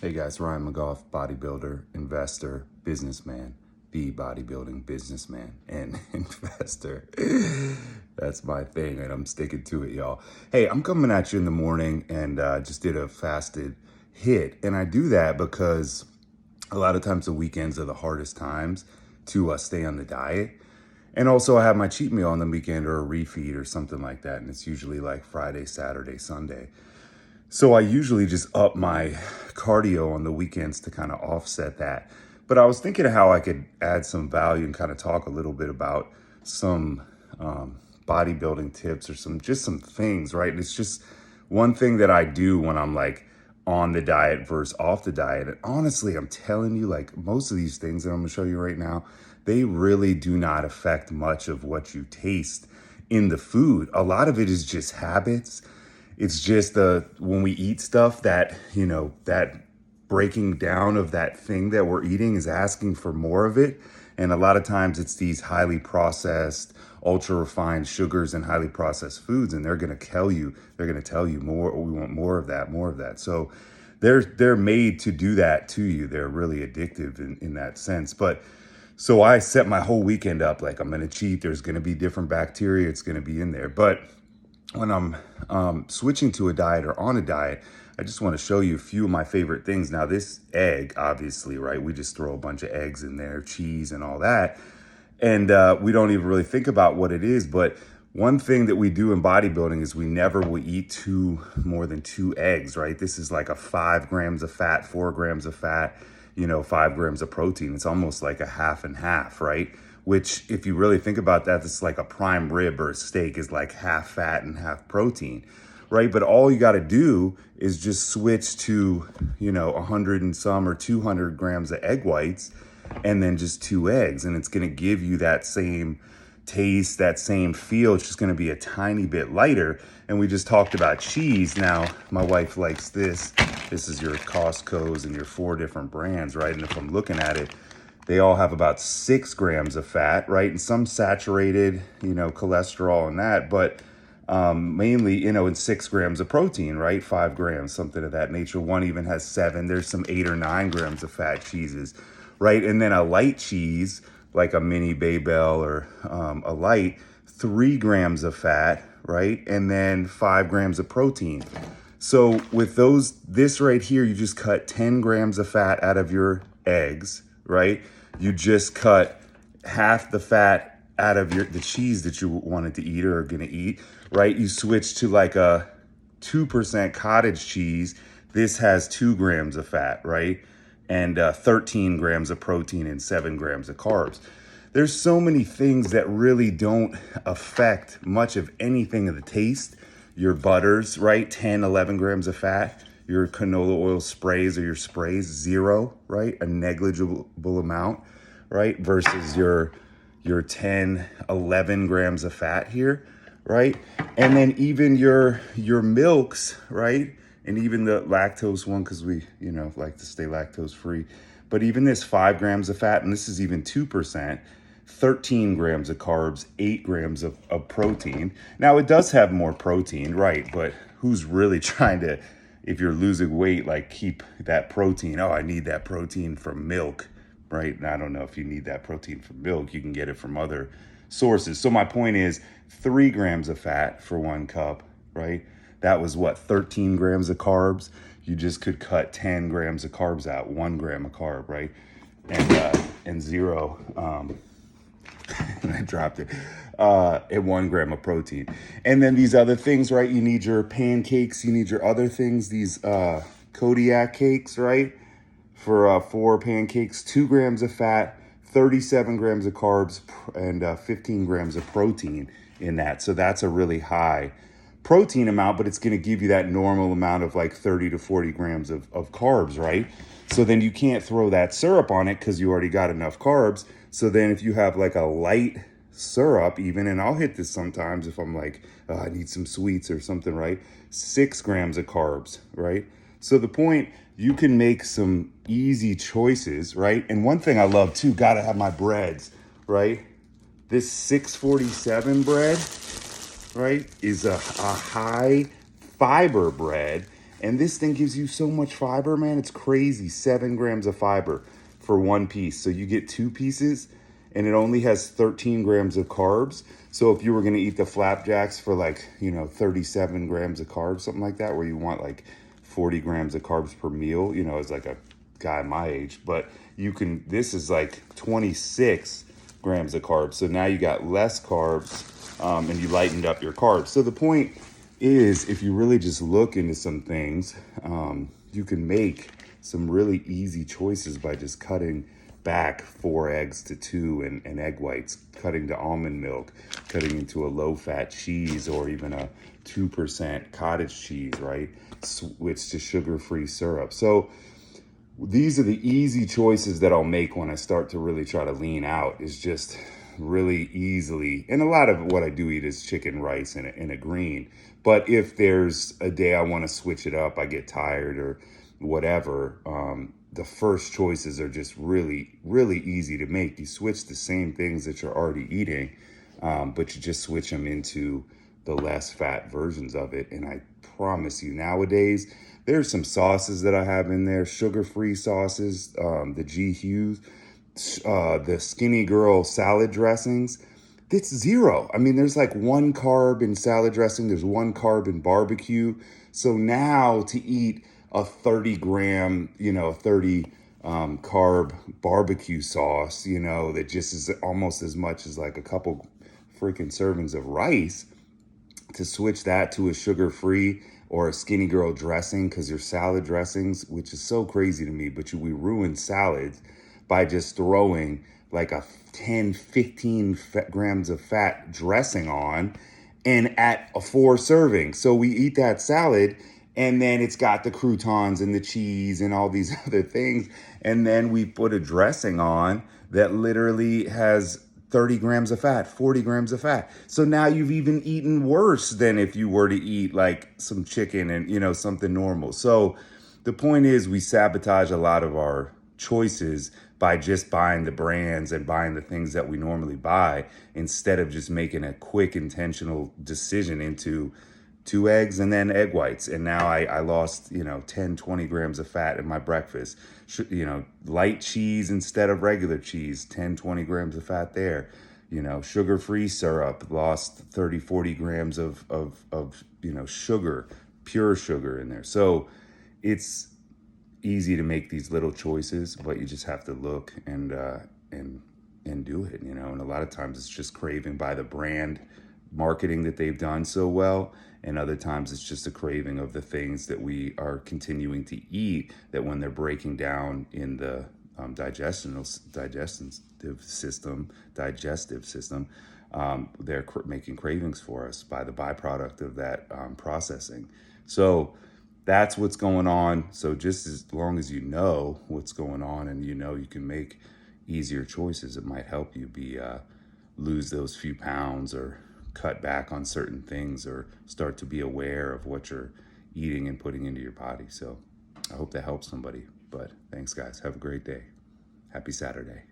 Hey guys, Ryan McGough, bodybuilder, investor, businessman, the bodybuilding businessman and investor. That's my thing and I'm sticking to it, y'all. Hey, I'm coming at you in the morning and just did a fasted hit. And I do that because a lot of times the weekends are the hardest times to stay on the diet. And also I have my cheat meal on the weekend or a refeed or something like that. And it's usually like Friday, Saturday, Sunday. So I usually just up my cardio on the weekends to kind of offset that. But I was thinking of how I could add some value and kind of talk a little bit about some bodybuilding tips or some things, right? And it's just one thing that I do when I'm like on the diet versus off the diet. And honestly, I'm telling you, like most of these things that I'm gonna show you right now, they really do not affect much of what you taste in the food. A lot of it is just habits. It's just when we eat stuff that, that breaking down of that thing that we're eating is asking for more of it. And a lot of times it's these highly processed, ultra refined sugars and highly processed foods. And they're going to tell you more, we want more of that, more of that. So they're made to do that to you. They're really addictive in that sense. But so I set my whole weekend up like I'm going to cheat. There's going to be different bacteria. It's going to be in there. But when I'm switching to a diet or on a diet, I just want to show you a few of my favorite things. Now, this egg, obviously, right? We just throw a bunch of eggs in there, cheese and all that. And we don't even really think about what it is. But one thing that we do in bodybuilding is we never will eat more than 2 eggs, right? This is like a 5 grams of fat, 4 grams of fat, 5 grams of protein. It's almost like a half and half, right? Which if you really think about that, it's like a prime rib or a steak is like half fat and half protein, right? But all you got to do is just switch to, 100 and some or 200 grams of egg whites and then just 2 eggs. And it's going to give you that same taste, that same feel. It's just going to be a tiny bit lighter. And we just talked about cheese. Now, my wife likes this. This is your Costco's and your 4 different brands, right? And if I'm looking at it, they all have about 6 grams of fat, right? And some saturated, cholesterol and that, but mainly, in 6 grams of protein, right? 5 grams, something of that nature. One even has 7. There's some 8 or 9 grams of fat cheeses, right? And then a light cheese, like a mini Babel or a light, 3 grams of fat, right? And then 5 grams of protein. So with this right here, you just cut 10 grams of fat out of your eggs, right? You just cut half the fat out of the cheese that you wanted to eat or are gonna eat, right? You switch to like a 2% cottage cheese. This has 2 grams of fat, right? And 13 grams of protein and 7 grams of carbs. There's so many things that really don't affect much of anything of the taste. Your butters, right? 10, 11 grams of fat. Your canola oil sprays or your sprays, 0, right? A negligible amount, right? Versus your 10, 11 grams of fat here, right? And then even your milks, right? And even the lactose one, because we, like to stay lactose free. But even this 5 grams of fat, and this is even 2%, 13 grams of carbs, 8 grams of protein. Now, it does have more protein, right? But who's really trying to, if you're losing weight, like keep that protein? Oh, I need that protein from milk, right? And I don't know if you need that protein from milk. You can get it from other sources. So my point is 3 grams of fat for 1 cup, right? That was what, 13 grams of carbs? You just could cut 10 grams of carbs out, 1 gram of carb, right? And 0, and I dropped it, at 1 gram of protein. And then these other things, right? You need your pancakes, you need your other things, these Kodiak cakes, right? For 4 pancakes, 2 grams of fat, 37 grams of carbs, and 15 grams of protein in that. So that's a really high protein amount, but it's going to give you that normal amount of like 30 to 40 grams of carbs, right? So then you can't throw that syrup on it because you already got enough carbs. So then if you have like a light syrup even, and I'll hit this sometimes if I'm like, oh, I need some sweets or something, right? 6 grams of carbs, right? So the point, you can make some easy choices, right? And one thing I love too, gotta have my breads, right? This 647 bread, right, is a high fiber bread. And this thing gives you so much fiber, man. It's crazy. 7 grams of fiber for one piece. So you get 2 pieces and it only has 13 grams of carbs. So if you were going to eat the flapjacks for like, 37 grams of carbs, something like that, where you want like 40 grams of carbs per meal, as like a guy my age, but this is like 26 grams of carbs. So now you got less carbs, and you lightened up your carbs. So the point is, if you really just look into some things, you can make some really easy choices by just cutting back 4 eggs to 2 and egg whites, cutting to almond milk, cutting into a low-fat cheese or even a 2% cottage cheese, right? Switch to sugar-free syrup. So these are the easy choices that I'll make when I start to really try to lean out, is just really easily. And a lot of what I do eat is chicken, rice, and a green. But if there's a day I want to switch it up, I get tired or whatever, the first choices are just really, really easy to make. You switch the same things that you're already eating, but you just switch them into the less fat versions of it. And I promise you, nowadays, there's some sauces that I have in there, sugar-free sauces, the G Hughes, the Skinny Girl salad dressings. It's 0. I mean, there's like 1 carb in salad dressing. There's 1 carb in barbecue. So now to eat a 30 gram, 30 carb barbecue sauce, that just is almost as much as like a couple freaking servings of rice, to switch that to a sugar-free or a Skinny Girl dressing, because your salad dressings, which is so crazy to me, but we ruin salads by just throwing like a 10, 15 grams of fat dressing on and at a 4 serving. So we eat that salad and then it's got the croutons and the cheese and all these other things. And then we put a dressing on that literally has 30 grams of fat, 40 grams of fat. So now you've even eaten worse than if you were to eat like some chicken and, something normal. So the point is, we sabotage a lot of our choices by just buying the brands and buying the things that we normally buy, instead of just making a quick intentional decision into 2 eggs and then egg whites. And now I lost, 10, 20 grams of fat in my breakfast. Light cheese instead of regular cheese, 10, 20 grams of fat there. Sugar-free syrup, lost 30, 40 grams of sugar, pure sugar in there. So it's easy to make these little choices, but you just have to look and do it, And a lot of times it's just craving by the brand marketing that they've done so well. And other times it's just a craving of the things that we are continuing to eat, that when they're breaking down in the digestive system, they're making cravings for us by the byproduct of that processing. So that's what's going on. So just as long as you know what's going on and you can make easier choices, it might help you lose those few pounds or cut back on certain things, or start to be aware of what you're eating and putting into your body. So I hope that helps somebody. But thanks, guys. Have a great day. Happy Saturday.